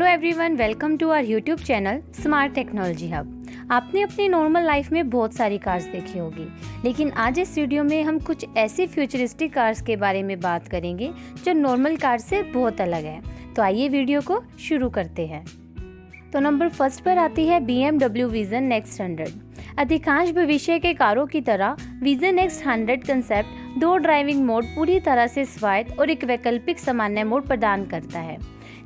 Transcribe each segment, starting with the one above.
Everyone, welcome to our YouTube channel Smart Technology Hub. आपने अपनी normal life में बहुत सारी कार्स देखी होगी, लेकिन आज इस वीडियो में हम कुछ ऐसी फ्यूचरिस्टिक कार्स के बारे में बात करेंगे जो नॉर्मल कार से बहुत अलग है। तो आइए वीडियो को शुरू करते हैं। तो नंबर फर्स्ट पर आती है BMW विजन नेक्स्ट 100। अधिकांश भविष्य के कारों की तरह vision next 100 concept 2 driving mode पूरी तरह से स्वायत्त और एक वैकल्पिक सामान्य मोड प्रदान करता है,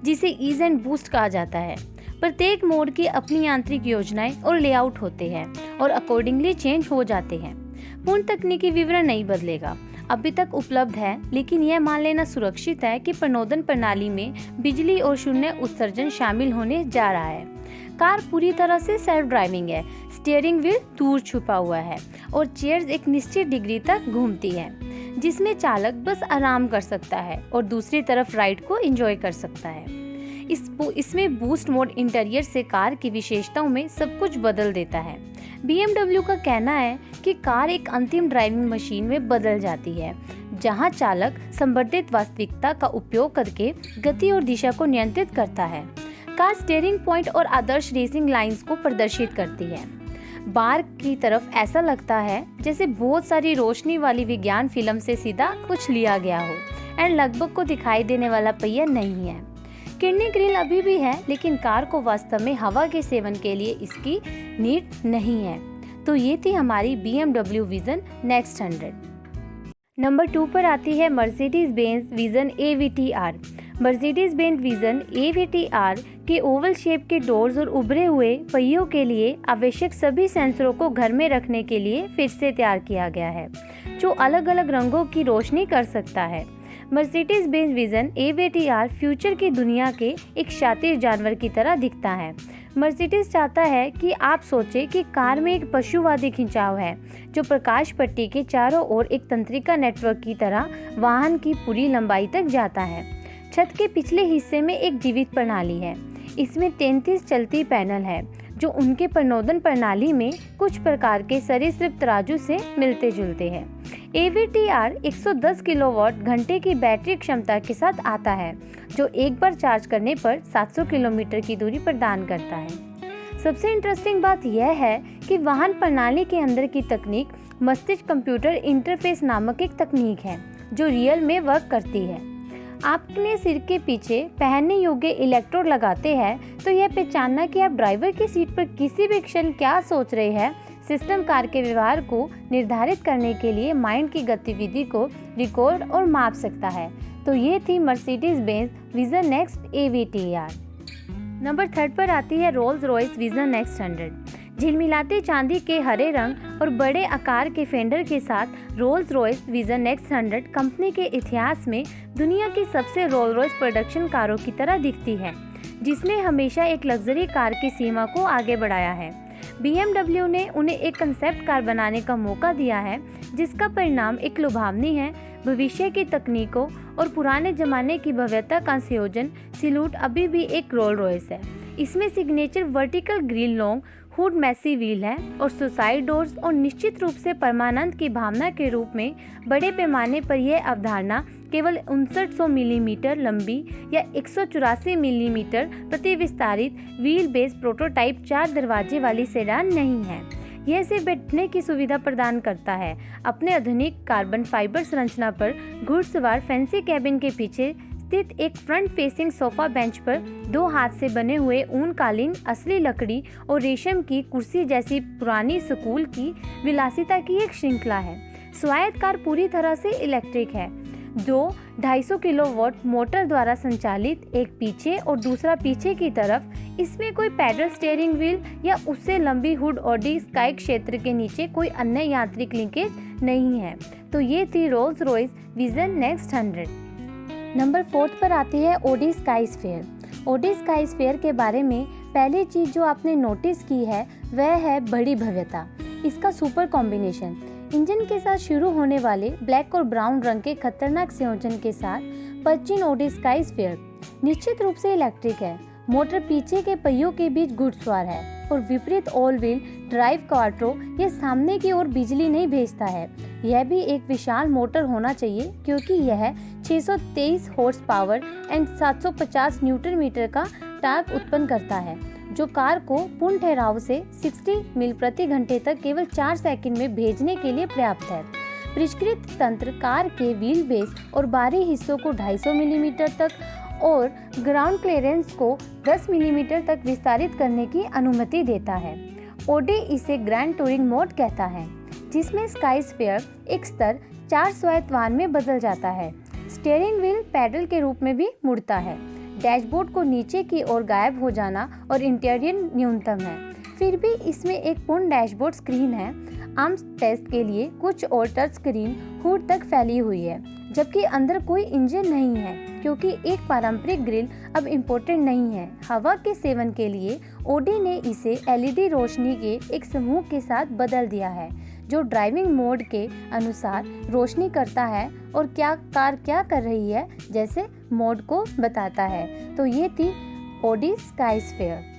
जिसे ईज एंड बूस्ट कहा जाता है। प्रत्येक मोड की अपनी यांत्रिक योजनाएं और लेआउट होते हैं और अकॉर्डिंगली चेंज हो जाते हैं। पूर्ण तकनीकी विवरण नहीं बदलेगा, अभी तक उपलब्ध है, लेकिन यह मान लेना सुरक्षित है कि प्रणोदन प्रणाली में बिजली और शून्य उत्सर्जन शामिल होने जा रहा है। कार पूरी तरह से सेल्फ ड्राइविंग है, स्टीयरिंग व्हील दूर छुपा हुआ है और चेयर्स एक निश्चित डिग्री तक घूमती है, जिसमें चालक बस आराम कर सकता है और दूसरी तरफ राइड को एंजॉय कर सकता है। इसमें बूस्ट मोड इंटीरियर से कार की विशेषताओं में सब कुछ बदल देता है। BMW का कहना है कि कार एक अंतिम ड्राइविंग मशीन में बदल जाती है, जहां चालक संवर्धित वास्तविकता का उपयोग करके गति और दिशा को नियंत्रित करता है। कार स्टीयरिंग पॉइंट और आदर्श रेसिंग लाइंस को प्रदर्शित करती है। बार की तरफ ऐसा लगता है जैसे बहुत सारी रोशनी वाली विज्ञान फिल्म से सीधा कुछ लिया गया हो एंड लगभग को दिखाई देने वाला पहिया नहीं है। किडनी ग्रिल अभी भी है, लेकिन कार को वास्तव में हवा के सेवन के लिए इसकी नीड नहीं है। तो ये थी हमारी BMW विजन नेक्स्ट 100। नंबर 2 पर आती है Mercedes Benz vision AVT-R। Mercedes Benz vision AVT-R के ओवल शेप के डोर्स और उभरे हुए पहियों के लिए आवश्यक सभी सेंसरों को घर में रखने के लिए फिर से तैयार किया गया है, जो अलग अलग रंगों की रोशनी कर सकता है। Mercedes Benz vision AVT-R future की दुनिया के एक शातिर जानवर की तरह दिखता है। मर्सिडीज चाहता है कि आप सोचें कि कार में एक पशुवादी खिंचाव है, जो प्रकाश पट्टी के चारों ओर एक तंत्रिका नेटवर्क की तरह वाहन की पूरी लंबाई तक जाता है। छत के पिछले हिस्से में एक जीवित प्रणाली है। इसमें 33 चलती पैनल है, जो उनके प्रणोदन प्रणाली में कुछ प्रकार के सरीसृप तराजू से मिलते जुलते हैं। AVT-R 110 किलोवाट घंटे की बैटरी क्षमता के साथ आता है, जो एक बार चार्ज करने पर 700 किलोमीटर की दूरी प्रदान करता है। सबसे इंटरेस्टिंग बात यह है कि वाहन प्रणाली के अंदर की तकनीक मस्तिष्क कंप्यूटर इंटरफेस नामक एक तकनीक है, जो रियल में वर्क करती है। आप अपने सिर के पीछे पहनने योग्य इलेक्ट्रोड लगाते हैं, तो यह पहचानना कि आप ड्राइवर की सीट पर किसी भी क्षण क्या सोच रहे हैं, सिस्टम कार के व्यवहार को निर्धारित करने के लिए माइंड की गतिविधि को रिकॉर्ड और माप सकता है। तो ये थी Mercedes Benz vision next AVT-R। Number 3 पर आती है रोल्स रॉयस विजन नेक्स्ट 100। झिलमिलाते चांदी के हरे रंग और बड़े आकार के फेंडर के साथ Rolls Royce vision next 100 company के इतिहास में दुनिया की सबसे रोल्स रॉयस प्रोडक्शन कारों की तरह दिखती है, जिसने हमेशा एक लग्जरी कार की सीमा को आगे बढ़ाया है। BMW ने उन्हें एक कंसेप्ट कार बनाने का मौका दिया है, जिसका परिणाम एक लुभावनी है। भविष्य की तकनीकों और पुराने जमाने की भव्यता का संयोजन सिलूट अभी भी एक रोल्स रॉयस है। इसमें signature vertical grille, long hood, मैसी व्हील है और सुसाइड डोर्स, और निश्चित रूप से परमानंद की भावना के रूप में बड़े पैमाने पर यह अवधारणा केवल 5900 मिलीमीटर लंबी या 184 मिलीमीटर प्रति विस्तारित व्हील बेस प्रोटोटाइप 4 दरवाजे वाली सेडान नहीं है। यह सिर्फ बैठने की सुविधा प्रदान करता है। अपने आधुनिक कार्बन फाइबर संरचना पर घुड़सवार फैंसी कैबिन के पीछे स्थित एक फ्रंट फेसिंग सोफा बेंच पर 2 हाथ से बने हुए ऊन कालीन, असली लकड़ी और रेशम की कुर्सी जैसी पुरानी स्कूल की विलासिता की एक श्रृंखला है। स्वायत्त कार पूरी तरह से इलेक्ट्रिक है। 250 किलोवाट मोटर द्वारा संचालित, एक पीछे और दूसरा पीछे की तरफ। इसमें कोई पैडल स्टीयरिंग व्हील या उससे लंबी हुड ऑडी स्काई क्षेत्र के नीचे कोई अन्य यांत्रिक लिंकेज नहीं है। तो ये थी Rolls Royce vision next 100। Number 4 पर आती है ऑडी स्काईस्फेयर। ऑडी स्काईस्फेयर के बारे में पहली चीज जो आपने नोटिस की है वह है बड़ी भव्यता। इसका सुपर कॉम्बिनेशन इंजन के साथ शुरू होने वाले ब्लैक और ब्राउन रंग के खतरनाक संयोजन के साथ प्राचीन ऑडी स्काईस्फेयर निश्चित रूप से इलेक्ट्रिक है। मोटर पीछे के पहियों के बीच घुड़सवार है और विपरीत ऑल व्हील ड्राइव क्वाट्रो यह सामने की ओर बिजली नहीं भेजता है। यह भी एक विशाल मोटर होना चाहिए, क्योंकि यह 623 horsepower and 750 newton metre का टार्क उत्पन्न करता है जो कार को पूर्ण ठहराव से 60 मील प्रति घंटे तक केवल 4 सेकंड में भेजने के लिए पर्याप्त है। परिष्कृत तंत्र कार के व्हील बेस और बाहरी हिस्सों को 250 मिलीमीटर तक और ग्राउंड क्लियरेंस को 10 मिलीमीटर तक विस्तारित करने की अनुमति देता है। ऑडी इसे ग्रैंड टूरिंग मोड कहता है, जिसमें स्काईस्फेयर एक स्तर 4 स्वायत्त वाहन में बदल जाता है। स्टीयरिंग व्हील पैडल के रूप में भी मुड़ता है। डैशबोर्ड को नीचे की ओर गायब हो जाना और इंटीरियर न्यूनतम है। फिर भी इसमें एक पूर्ण डैशबोर्ड स्क्रीन है। आर्म्स टेस्ट के लिए कुछ और टच स्क्रीन हुड तक फैली हुई है, जबकि अंदर कोई इंजन नहीं है क्योंकि एक पारंपरिक ग्रिल अब इम्पोर्टेंट नहीं है। हवा के सेवन के लिए ऑडी ने इसे एलईडी रोशनी के एक समूह के साथ बदल दिया है जो ड्राइविंग मोड के अनुसार रोशनी करता है और कार क्या कर रही है जैसे मोड को बताता है। तो ये थी ऑडी स्काईस्फेयर।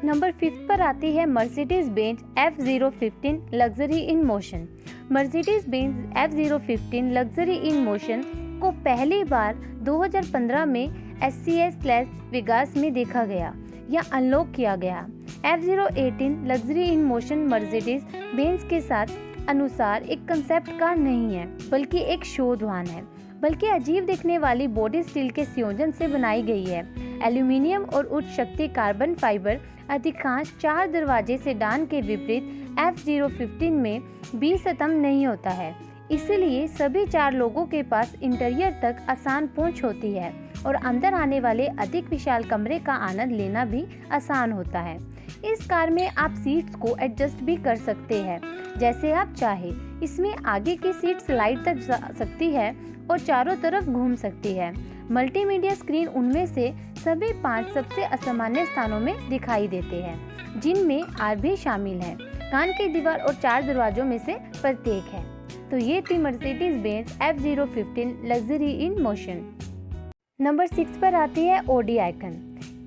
नंबर 5 पर आती है Mercedes Benz F015 luxury in motion. Mercedes Benz F015 luxury in motion को पहली बार 2015 में SCS वेगास में देखा गया या अनलॉक किया गया। F018 luxury in motion Mercedes Benz के साथ अनुसार एक कंसेप्ट कार नहीं है बल्कि एक शोध वाहन है, बल्कि अजीब दिखने वाली बॉडी स्टील के संयोजन से बनाई गई है। एल्यूमिनियम और उच्च शक्ति कार्बन फाइबर अधिकांश 4 दरवाजे सेडान के विपरीत F015 में 20 स्तंभ नहीं होता है, इसलिए सभी 4 लोगों के पास इंटीरियर तक आसान पहुंच होती है और अंदर आने वाले अधिक विशाल कमरे का आनंद लेना भी आसान होता है। इस कार में आप सीट्स को एडजस्ट भी कर सकते हैं जैसे आप चाहे। इसमें आगे की सीट स्लाइड तक जा सकती है और चारों तरफ घूम सकती है। मल्टीमीडिया स्क्रीन उनमें से सभी 5 सबसे असामान्य स्थानों में दिखाई देते हैं, जिनमें आर भी शामिल है। कान की दीवार और 4 दरवाजों में से प्रत्येक है। तो ये थी Mercedes Benz F015 luxury in motion. Number 6 पर आती है ऑडी आइकन।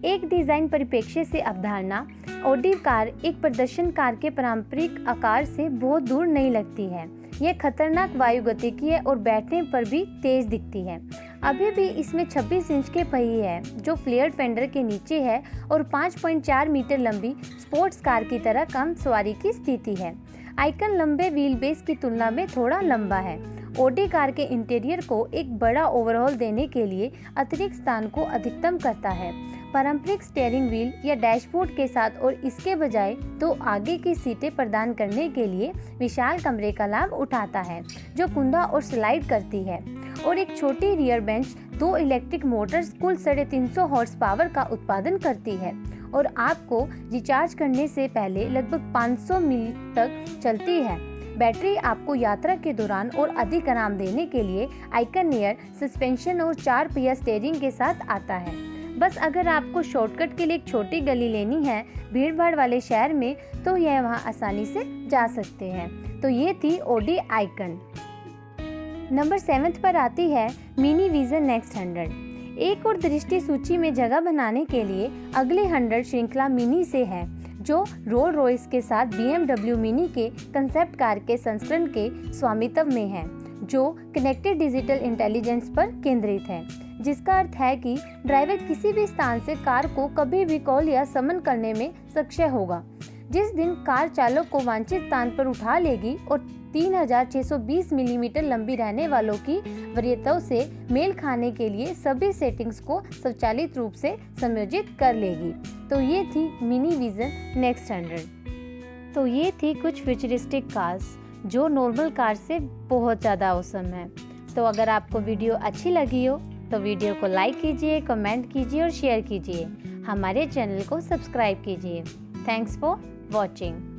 एक डिजाइन परिप्रेक्ष्य से अवधारणा ऑडी कार एक प्रदर्शन कार के पारंपरिक आकार से बहुत दूर नहीं लगती है। यह खतरनाक वायुगतिकी है और बैठने पर भी तेज दिखती है। अभी भी इसमें 26 इंच के पहिए हैं जो फ्लेयर्ड फेंडर के नीचे है और 5.4 मीटर लंबी स्पोर्ट्स कार की तरह कम सवारी की स्थिति है। आइकन लंबे व्हील बेस की तुलना में थोड़ा लंबा है। ऑडी कार के इंटीरियर को एक बड़ा ओवरऑल देने के लिए अतिरिक्त स्थान को अधिकतम करता है। पारंपरिक स्टीयरिंग व्हील या डैशबोर्ड के साथ और इसके बजाय 2 आगे की सीटें प्रदान करने के लिए विशाल कमरे का लाभ उठाता है जो कुंदा और स्लाइड करती है, और एक छोटी रियर बेंच 2 इलेक्ट्रिक मोटर्स कुल 350 हॉर्स पावर का उत्पादन करती है और आपको रिचार्ज करने से पहले लगभग 500 मील तक चलती है। बैटरी आपको यात्रा के दौरान और अधिक आराम देने के लिए आइकन एयर सस्पेंशन और 4 पहिया स्टीयरिंग के साथ आता है। बस अगर आपको शॉर्टकट के लिए एक छोटी गली लेनी है भीड़भाड़ वाले शहर में, तो यह वहां आसानी से जा सकते हैं। तो ये थी ऑडी आइकन। नंबर 7 पर आती है मिनी विजन नेक्स्ट 100। एक और दृष्टि सूची में जगह बनाने के लिए अगले 100 श्रृंखला मिनी से है, जो रोल रॉयस के साथ BMW मिनी के कंसेप्ट कार के संस्करण के स्वामित्व में है, जो कनेक्टेड डिजिटल इंटेलिजेंस पर केंद्रित है, जिसका अर्थ है कि ड्राइवर किसी भी स्थान से कार को कभी भी कॉल या समन करने में सक्षम होगा। जिस दिन कार चालक को वांछित स्थान पर उठा लेगी और 3620 मिलीमीटर लंबी रहने वालों की वरीयताओं से मेल खाने के लिए सभी सेटिंग्स को स्वचालित रूप से समायोजित कर लेगी। तो ये थी मिनी विजन नेक्स्ट 100। तो ये थी कुछ फ्यूचरिस्टिक कार्स जो नॉर्मल कार से बहुत ज़्यादा औसम है। तो अगर आपको वीडियो अच्छी लगी हो तो वीडियो को लाइक कीजिए, कमेंट कीजिए और शेयर कीजिए। हमारे चैनल को सब्सक्राइब कीजिए। Thanks for watching.